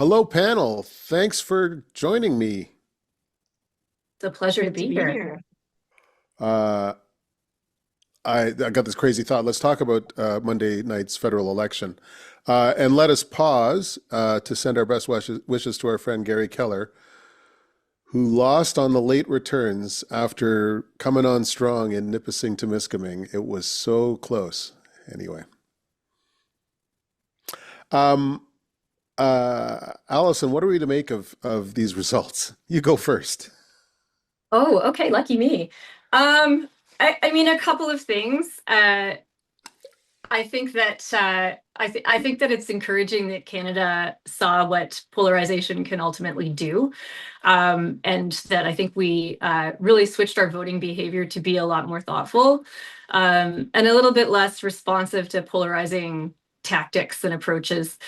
Hello, panel. Thanks for joining me. It's a pleasure to Good to be be here. here. Uh, I got this crazy thought. Let's talk about Monday night's federal election. And let us pause to send our best wishes to our friend Garry Keller, who lost on the late returns after coming on strong in Nipissing, Timiskaming. It was so close. Anyway. Um, Allison, what are we to make of these results? You go first. Oh, okay, lucky me. I mean, a couple of things. I think that I think that it's encouraging that Canada saw what polarization can ultimately do, and that I think we really switched our voting behavior to be a lot more thoughtful, and a little bit less responsive to polarizing tactics and approaches.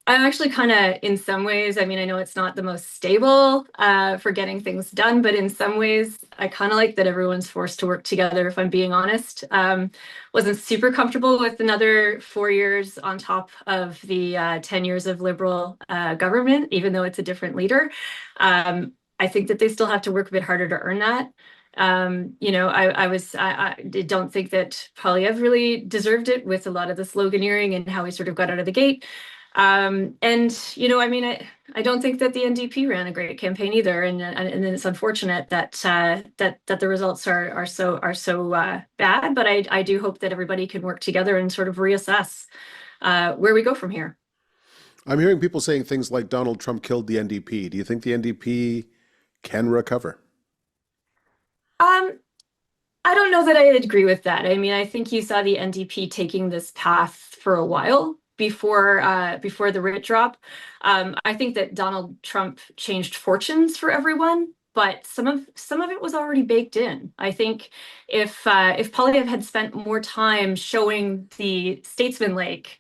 I'm actually kind of, in some ways, I mean, I know it's not the most stable for getting things done, but in some ways, I kind of like that everyone's forced to work together, if I'm being honest. Wasn't super comfortable with another 4 years on top of the 10 years of Liberal government, even though it's a different leader. I think that they still have to work a bit harder to earn that. I don't think that Poilievre really deserved it with a lot of the sloganeering and how he sort of got out of the gate. I mean, I don't think that the NDP ran a great campaign either, and it's unfortunate that that the results are so bad. But I do hope that everybody can work together and sort of reassess where we go from here. I'm hearing people saying things like Donald Trump killed the NDP. Do you think the NDP can recover? Um, I don't know that I agree with that. I mean, I think you saw the NDP taking this path for a while before the writ drop. I think that Donald Trump changed fortunes for everyone, but some of it was already baked in. I think if Poilievre had spent more time showing the statesman-like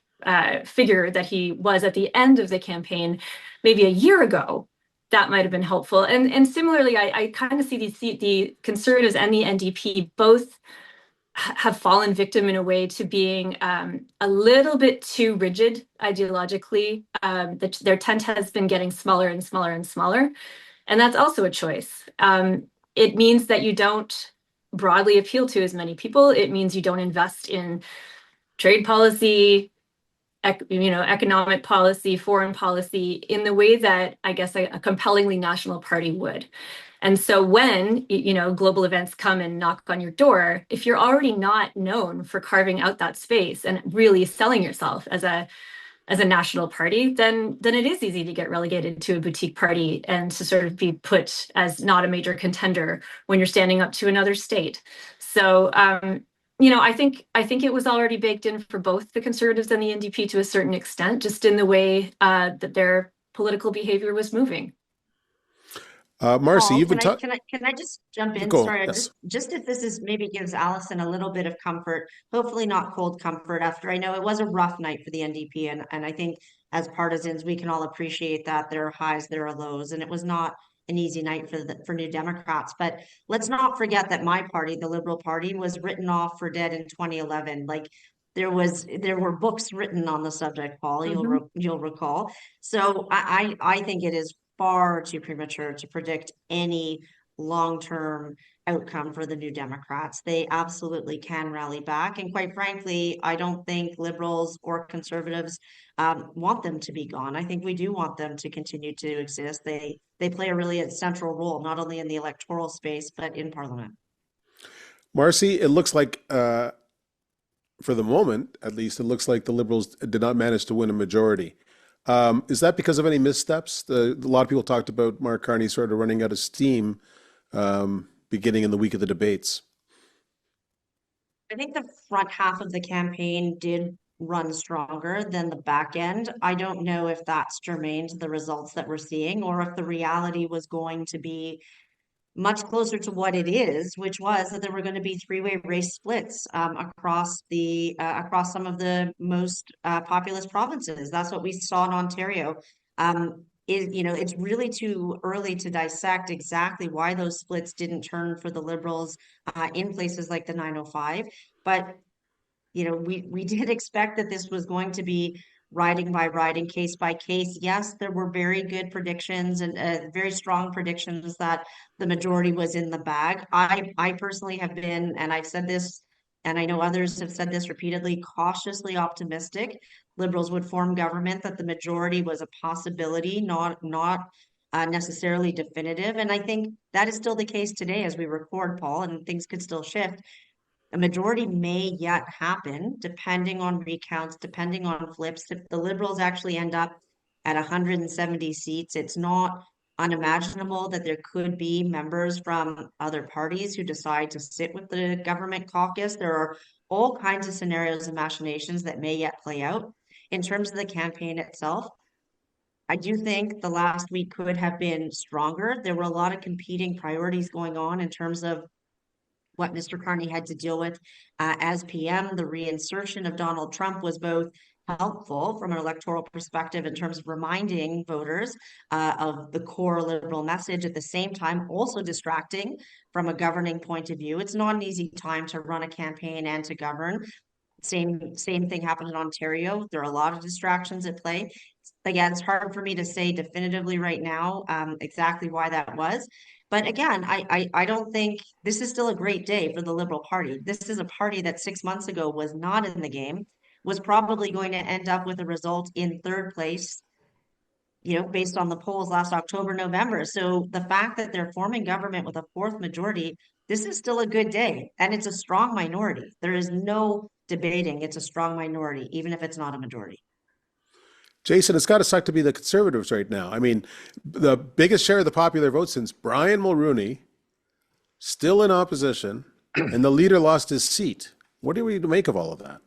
figure that he was at the end of the campaign, maybe a year ago, that might have been helpful. And similarly, I kind of see the Conservatives and the NDP both have fallen victim in a way to being a little bit too rigid ideologically. Their tent has been getting smaller and smaller and smaller, and that's also a choice. It means that you don't broadly appeal to as many people. It means you don't invest in trade policy, economic policy, foreign policy in the way that I guess a compellingly national party would. And so when, global events come and knock on your door, if you're already not known for carving out that space and really selling yourself as a national party, then it is easy to get relegated to a boutique party and to sort of be put as not a major contender when you're standing up to another state. So I think it was already baked in for both the Conservatives and the NDP to a certain extent, just in the way that their political behavior was moving. Marci, Paul, you've been can I talking. can I can I just jump in? Go. Sorry, I Yes. just if this is maybe gives Allison a little bit of comfort, hopefully not cold comfort after I know it was a rough night for the NDP, and I think as partisans we can all appreciate that there are highs, there are lows, and it was not an easy night for New Democrats. But let's not forget that my party, the Liberal Party, was written off for dead in 2011. Like there were books written on the subject, Paul. Mhm. You'll recall. So I think it is far too premature to predict any long-term outcome for the New Democrats. They absolutely can rally back. And quite frankly, I don't think liberals or conservatives want them to be gone. I think we do want them to continue to exist. They play a really central role, not only in the electoral space, but in Parliament. Marci, it looks like, for the moment, at least, it looks like the Liberals did not manage to win a majority. Is that because of any missteps? A lot of people talked about Mark Carney sort of running out of steam beginning in the week of the debates. I think the front half of the campaign did run stronger than the back end. I don't know if that's germane to the results that we're seeing, or if the reality was going to be much closer to what it is, which was that there were going to be three-way race splits across some of the most populous provinces. That's what we saw in Ontario. It's really too early to dissect exactly why those splits didn't turn for the Liberals in places like the 905. But we did expect that this was going to be riding by riding, case by case. Yes, there were very good predictions and very strong predictions that the majority was in the bag. I personally have been, and I've said this, and I know others have said this repeatedly, cautiously optimistic Liberals would form government, that the majority was a possibility, not necessarily definitive. And I think that is still the case today as we record, Paul, and things could still shift. A majority may yet happen, depending on recounts, depending on flips. If the Liberals actually end up at 170 seats, it's not unimaginable that there could be members from other parties who decide to sit with the government caucus. There are all kinds of scenarios and machinations that may yet play out. In terms of the campaign itself, I do think the last week could have been stronger. There were a lot of competing priorities going on in terms of what Mr. Carney had to deal with as PM. The reinsertion of Donald Trump was both helpful from an electoral perspective in terms of reminding voters of the core Liberal message, at the same time also distracting from a governing point of view. It's not an easy time to run a campaign and to govern. Same thing happened in Ontario. There are a lot of distractions at play. Again, it's hard for me to say definitively right now exactly why that was. But again, I don't think this is still a great day for the Liberal Party. This is a party that 6 months ago was not in the game, was probably going to end up with a result in third place, based on the polls last October, November. So the fact that they're forming government with a fourth majority, this is still a good day. And it's a strong minority. There is no debating it's a strong minority, even if it's not a majority. Jason, it's got to suck to be the Conservatives right now. I mean, the biggest share of the popular vote since Brian Mulroney, still in opposition, and the leader lost his seat. What do we make of all of that?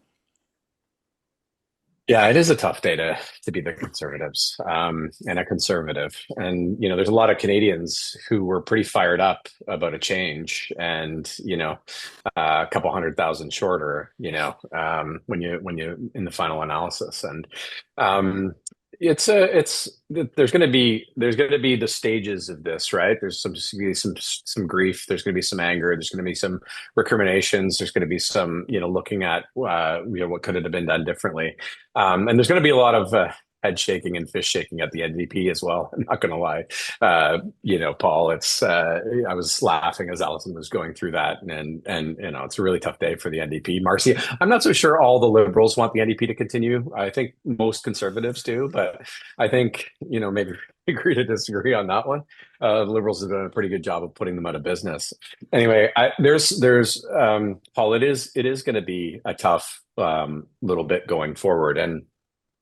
Yeah, it is a tough day to be the Conservatives and a conservative. And, there's a lot of Canadians who were pretty fired up about a change and, a couple 100,000 shorter, when you in the final analysis. And there's going to be the stages of this, right? There's some grief. There's going to be some anger. There's going to be some recriminations. There's going to be some, looking at, what could have been done differently. And there's going to be a lot of head shaking and fist shaking at the NDP as well. I'm not going to lie. Paul, I was laughing as Allison was going through that, and it's a really tough day for the NDP. Marci, I'm not so sure all the Liberals want the NDP to continue. I think most Conservatives do, but I think, maybe agree to disagree on that one. The Liberals have done a pretty good job of putting them out of business. Anyway, Paul, it is going to be a tough little bit going forward. And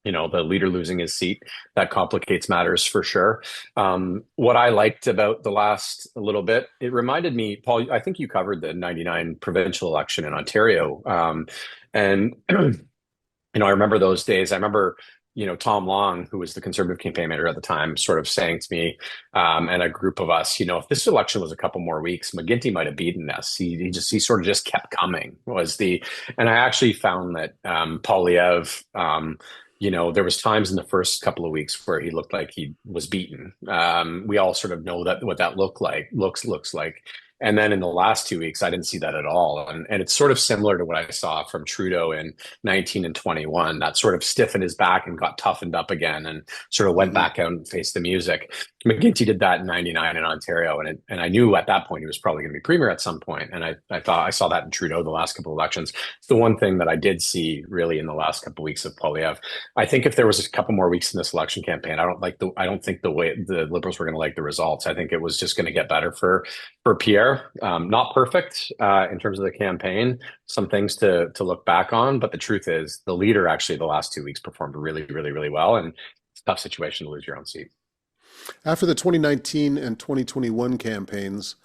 the leader losing his seat, that complicates matters for sure. What I liked about the last little bit, it reminded me, Paul, I think you covered the 99 provincial election in Ontario. And, I remember those days. I remember, Tom Long, who was the Conservative campaign manager at the time, sort of saying to me and a group of us, if this election was a couple more weeks, McGuinty might have beaten us. He sort of just kept coming and I actually found that Poilievre, there was times in the first couple of weeks where he looked like he was beaten. We all sort of know what that looks like. And then in the last 2 weeks, I didn't see that at all. And it's sort of similar to what I saw from Trudeau in 19 and 21, that sort of stiffened his back and got toughened up again and sort of went back out and faced the music. McGuinty did that in 99 in Ontario. And I knew at that point he was probably going to be premier at some point. And I thought I saw that in Trudeau the last couple of elections. It's the one thing that I did see really in the last couple of weeks of Poilievre. I think if there was a couple more weeks in this election campaign, I don't think the way the Liberals were going to like the results. I think it was just going to get better for Pierre. Not perfect in terms of the campaign, some things to look back on, but the truth is the leader actually the last 2 weeks performed really, really, really well, and it's a tough situation to lose your own seat. After the 2019 and 2021 campaigns,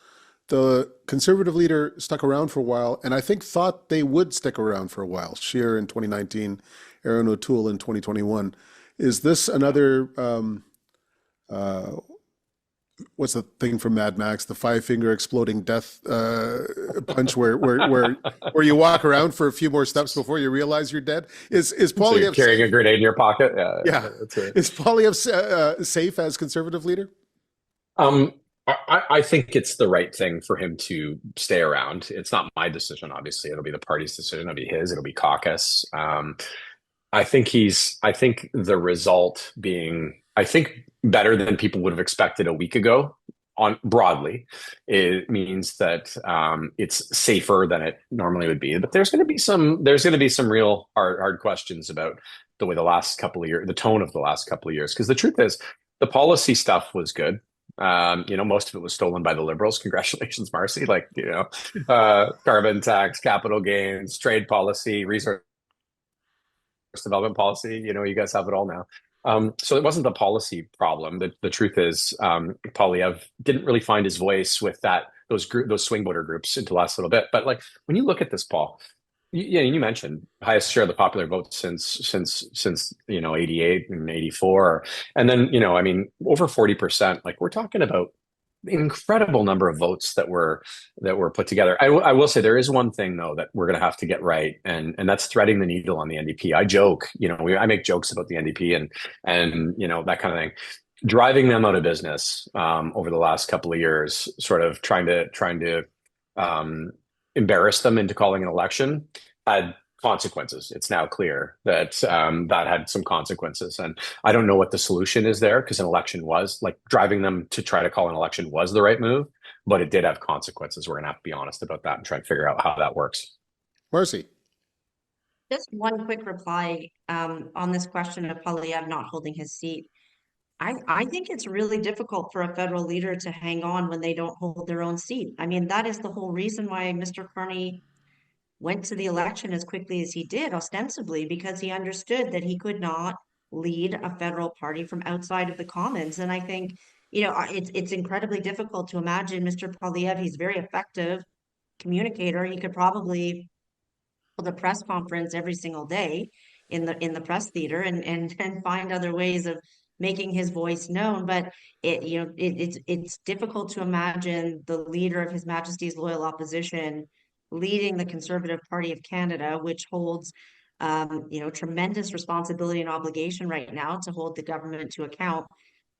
the Conservative leader stuck around for a while, and I think thought they would stick around for a while. Scheer in 2019, Aaron O'Toole in 2021. Is this another what's the thing from Mad Max, the five-finger exploding death punch where you walk around for a few more steps before you realize you're dead? Is Poilievre so carrying a grenade in your pocket? Yeah. Is Poilievre safe as Conservative leader? I think it's the right thing for him to stay around. It's not my decision, obviously. It'll be the party's decision. It'll be his. It'll be caucus. I think the result being, I think better than people would have expected a week ago on broadly. It means that it's safer than it normally would be. But there's going to be some real hard questions about the way the last couple of years, the tone of the last couple of years. Because the truth is, the policy stuff was good. Most of it was stolen by the Liberals. Congratulations, Marci. Carbon tax, capital gains, trade policy, resource development policy. You guys have it all now. So it wasn't the policy problem. The truth is, Poilievre didn't really find his voice with those swing voter groups into the last little bit. But when you look at this, Paul, you mentioned highest share of the popular vote since 88 and 84, and then over 40%. We're talking about incredible number of votes that were put together. I will say there is one thing though that we're going to have to get right, and that's threading the needle on the NDP. I joke, I make jokes about the NDP and that kind of thing. Driving them out of business over the last couple of years, sort of trying to embarrass them into calling an election had consequences. It's now clear that that had some consequences, and I don't know what the solution is there, because an election was driving them to try to call an election was the right move, but it did have consequences. We're gonna have to be honest about that and try and figure out how that works. Marci. Just one quick reply on this question of Poilievre not holding his seat. I think it's really difficult for a federal leader to hang on when they don't hold their own seat. I mean, that is the whole reason why Mr. Carney went to the election as quickly as he did, ostensibly because he understood that he could not lead a federal party from outside of the Commons. And I think, it's incredibly difficult to imagine Mr. Poilievre. He's a very effective communicator. He could probably hold a press conference every single day in the press theater and find other ways of making his voice known. But it's difficult to imagine the leader of His Majesty's Loyal Opposition leading the Conservative Party of Canada, which holds tremendous responsibility and obligation right now to hold the government to account,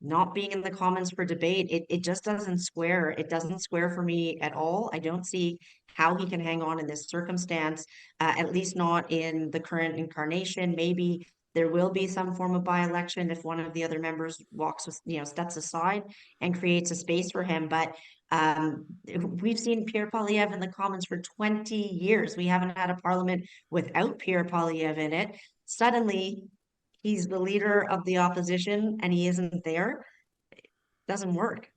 not being in the Commons for debate. It just doesn't square. It doesn't square for me at all. I don't see how he can hang on in this circumstance, at least not in the current incarnation. Maybe there will be some form of by-election if one of the other members steps aside and creates a space for him. But we've seen Pierre Poilievre in the Commons for 20 years. We haven't had a parliament without Pierre Poilievre in it. Suddenly, he's the leader of the opposition and he isn't there. It doesn't work.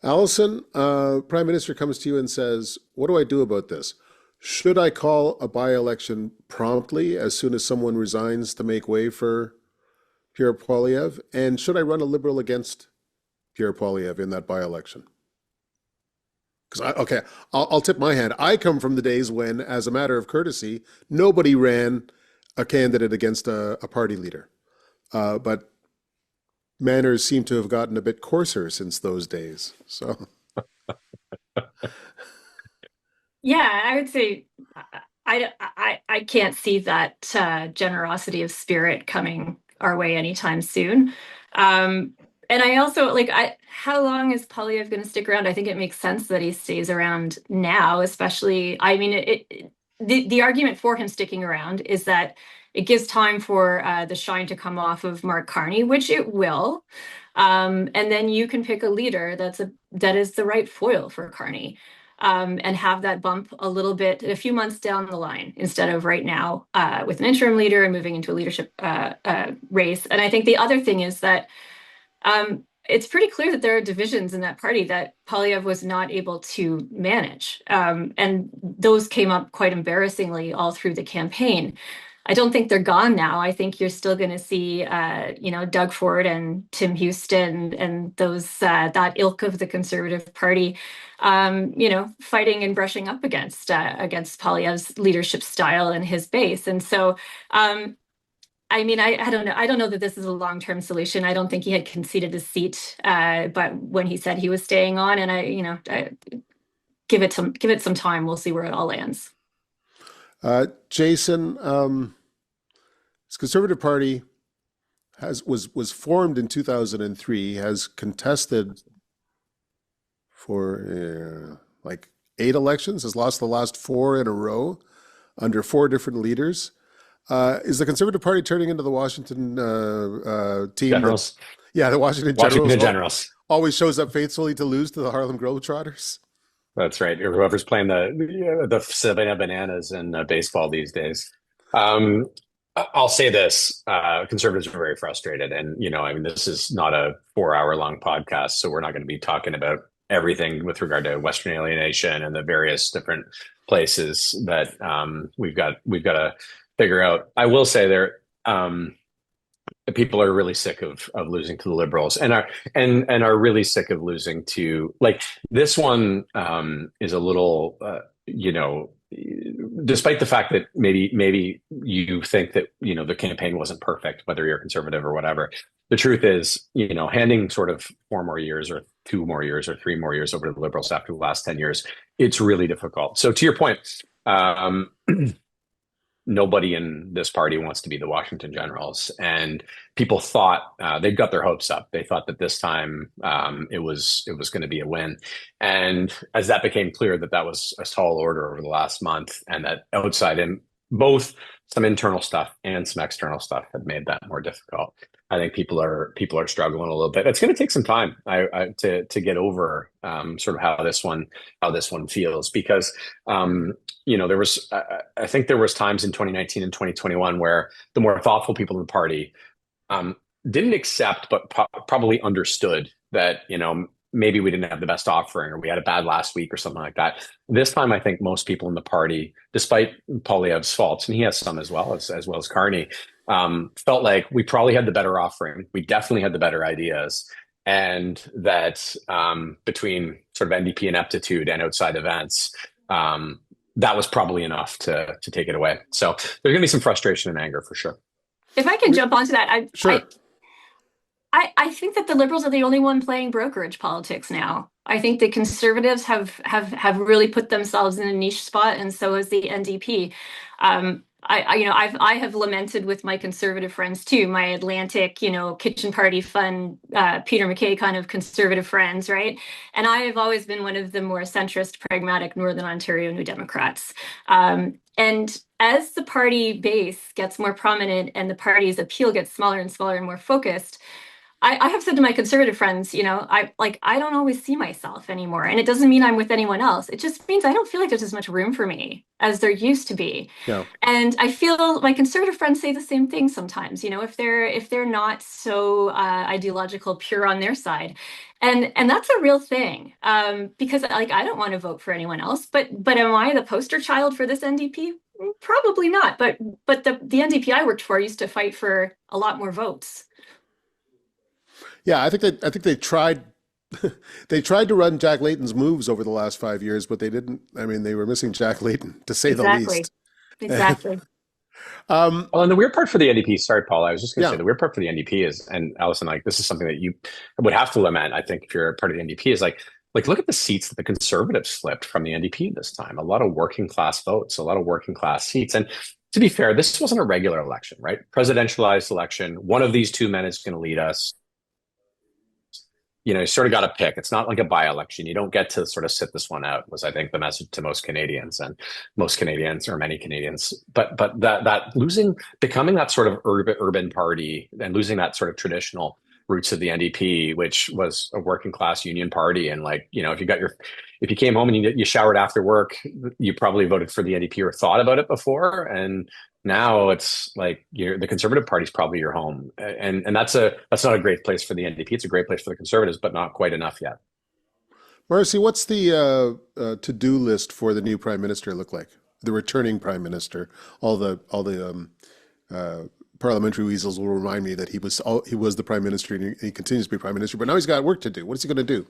Allison, Prime Minister comes to you and says, what do I do about this? Should I call a by-election promptly as soon as someone resigns to make way for Pierre Poilievre? And should I run a Liberal against Pierre Poilievre in that by-election? Because I'll tip my hand. I come from the days when, as a matter of courtesy, nobody ran a candidate against a party leader. But manners seem to have gotten a bit coarser since those days. So, yeah, I would say I can't see that generosity of spirit coming our way anytime soon. And I also how long is Poilievre going to stick around? I think it makes sense that he stays around now, especially. I mean, the argument for him sticking around is that it gives time for the shine to come off of Mark Carney, which it will. And then you can pick a leader that is the right foil for Carney, and have that bump a few months down the line instead of right now with an interim leader and moving into a leadership race. And I think the other thing is that it's pretty clear that there are divisions in that party that Poilievre was not able to manage. And those came up quite embarrassingly all through the campaign. I don't think they're gone now. I think you're still going to see, Doug Ford and Tim Houston and those that ilk of the Conservative Party, fighting and brushing up against Poilievre's leadership style and his base. And so, I mean, I don't know. I don't know that this is a long-term solution. I don't think he had conceded his seat, but when he said he was staying on, and I give it some time. We'll see where it all lands. Jason, this Conservative Party was formed in 2003, has contested for 8 elections, has lost the last 4 in a row under 4 different leaders. Is the Conservative Party turning into the Washington team? Generals. Yeah, the Washington Washington Generals Generals. always shows up faithfully to lose to the Harlem Globetrotters. That's right. Whoever's playing the Savannah Bananas in baseball these days. Um, I'll say this: conservatives are very frustrated, and I mean, this is not a 4 hour long podcast, so we're not going to be talking about everything with regard to Western alienation and the various different places that we've got to figure out. I will say there. People are really sick of losing to the Liberals and are really sick of losing to, like, this one is a little despite the fact that maybe you think that the campaign wasn't perfect, whether you're conservative or whatever. The truth is, handing sort of 4 more years or 2 more years or 3 more years over to the Liberals after the last 10 years, it's really difficult. So to your point, nobody in this party wants to be the Washington Generals, and people thought they'd got their hopes up. They thought that this time it was going to be a win, and as that became clear that was a tall order over the last month, and that outside in both some internal stuff and some external stuff had made that more difficult. I think people are struggling a little bit. It's going to take some time to get over sort of how this one feels, because there was I think there was times in 2019 and 2021 where the more thoughtful people in the party didn't accept, but probably understood that maybe we didn't have the best offering, or we had a bad last week or something like that. This time, I think most people in the party, despite Poilievre's faults, and he has some as well as Carney, felt like we probably had the better offering. We definitely had the better ideas. And that between sort of NDP ineptitude and outside events, that was probably enough to take it away. So there's going to be some frustration and anger for sure. If I can jump onto that, Sure. I think that the Liberals are the only one playing brokerage politics now. I think the Conservatives have really put themselves in a niche spot, and so has the NDP. I have lamented with my Conservative friends too, my Atlantic, kitchen party fun, Peter MacKay kind of Conservative friends, right? And I have always been one of the more centrist, pragmatic Northern Ontario New Democrats. And as the party base gets more prominent and the party's appeal gets smaller and smaller and more focused, I have said to my Conservative friends, I don't always see myself anymore. And it doesn't mean I'm with anyone else. It just means I don't feel like there's as much room for me as there used to be. Yeah. And I feel my Conservative friends say the same thing sometimes, if they're not so ideological, pure on their side. And that's a real thing, because I don't want to vote for anyone else. But am I the poster child for this NDP? Probably not. But the NDP I worked for used to fight for a lot more votes. Yeah, I think they tried they tried to run Jack Layton's moves over the last 5 years, but they didn't. I mean, they were missing Jack Layton, to say the least. Exactly. Well, and the weird part for the NDP, sorry, Paul, I was just going to Yeah. say the weird part for the NDP is, and Allison, like, this is something that you would have to lament, I think, if you're a part of the NDP, is like look at the seats that the Conservatives flipped from the NDP this time. A lot of working class votes, a lot of working class seats. And to be fair, this wasn't a regular election, right? Presidentialized election. One of these two men is going to lead us. You sort of got to pick. It's not like a by-election. You don't get to sort of sit this one out, was, I think, the message to most Canadians, or many Canadians. But that becoming that sort of urban party and losing that sort of traditional roots of the NDP, which was a working class union party. And if you came home and you showered after work, you probably voted for the NDP or thought about it before. And now it's like the Conservative Party's probably your home, and that's not a great place for the NDP. It's a great place for the Conservatives, but not quite enough yet. Marci, what's the to-do list for the new Prime Minister look like? The returning Prime Minister. All the parliamentary weasels will remind me that he was the Prime Minister and he continues to be Prime Minister, but now he's got work to do. What is he going to do?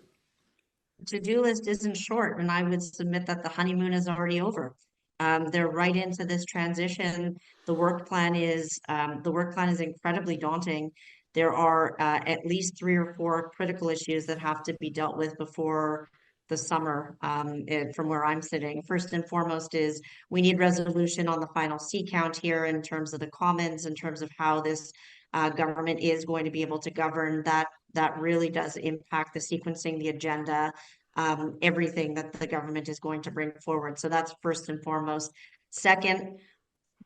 To-do list isn't short, and I would submit that the honeymoon is already over. They're right into this transition. The work plan is incredibly daunting. There are at least 3 or 4 critical issues that have to be dealt with before the summer, from where I'm sitting. First and foremost is we need resolution on the final seat count here in terms of the Commons, in terms of how this government is going to be able to govern. That really does impact the sequencing, the agenda, everything that the government is going to bring forward. So that's first and foremost. Second,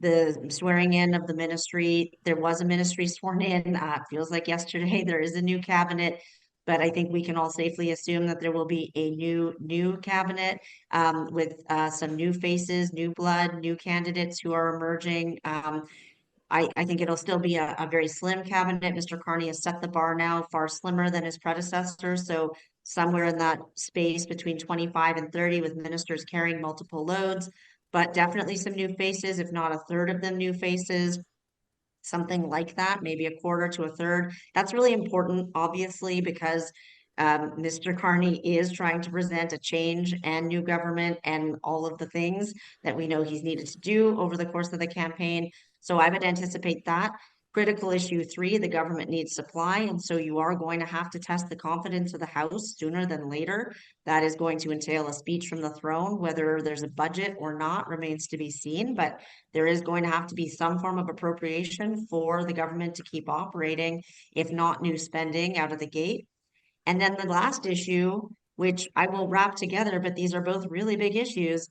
the swearing in of the ministry. There was a ministry sworn in. It feels like yesterday. There is a new cabinet, but I think we can all safely assume that there will be a new cabinet with some new faces, new blood, new candidates who are emerging. I think it'll still be a very slim cabinet. Mr. Carney has set the bar now far slimmer than his predecessor. So somewhere in that space between 25 and 30 with ministers carrying multiple loads, but definitely some new faces, if not a third of them new faces, something like that, maybe a quarter to a third. That's really important, obviously, because Mr. Carney is trying to present a change and new government and all of the things that we know he's needed to do over the course of the campaign. So I would anticipate that. Critical issue 3, the government needs supply. And so you are going to have to test the confidence of the House sooner than later. That is going to entail a speech from the throne. Whether there's a budget or not remains to be seen, but there is going to have to be some form of appropriation for the government to keep operating, if not new spending out of the gate. And then the last issue, which I will wrap together, but these are both really big issues.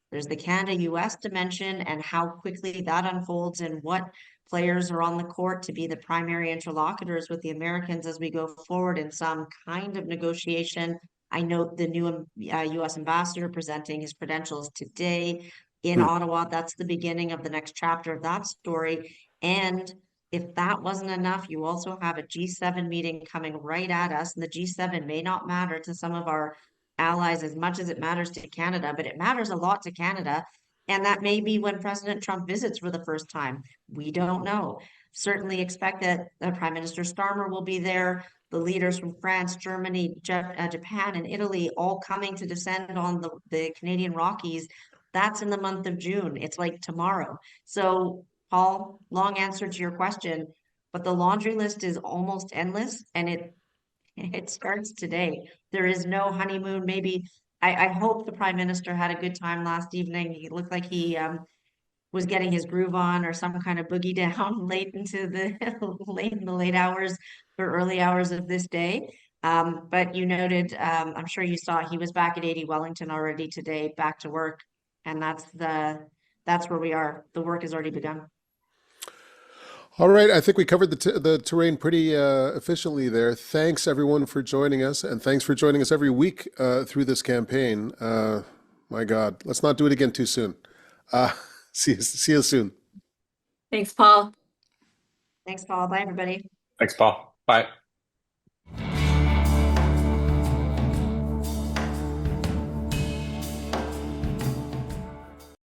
There's the Canada-US dimension and how quickly that unfolds and what players are on the court to be the primary interlocutors with the Americans as we go forward in some kind of negotiation. I note the new US ambassador presenting his credentials today in Ottawa. That's the beginning of the next chapter of that story. And if that wasn't enough, you also have a G7 meeting coming right at us. And the G7 may not matter to some of our allies as much as it matters to Canada, but it matters a lot to Canada. And that may be when President Trump visits for the first time. We don't know. Certainly expect that Prime Minister Starmer will be there. The leaders from France, Germany, Japan, and Italy all coming to descend on the Canadian Rockies. That's in the month of June. It's like tomorrow. So Paul, long answer to your question, but the laundry list is almost endless and it starts today. There is no honeymoon. Maybe I hope the Prime Minister had a good time last evening. He looked like he was getting his groove on or some kind of boogie down late into the late hours or early hours of this day. But you noted, I'm sure you saw he was back at 80 Wellington already today, back to work. And that's where we are. The work has already begun. All right, I think we covered the terrain pretty efficiently there. Thanks everyone for joining us, and thanks for joining us every week through this campaign. My God, let's not do it again too soon. See you soon. Thanks, Paul. Thanks, Paul. Bye, everybody. Thanks, Paul. Bye.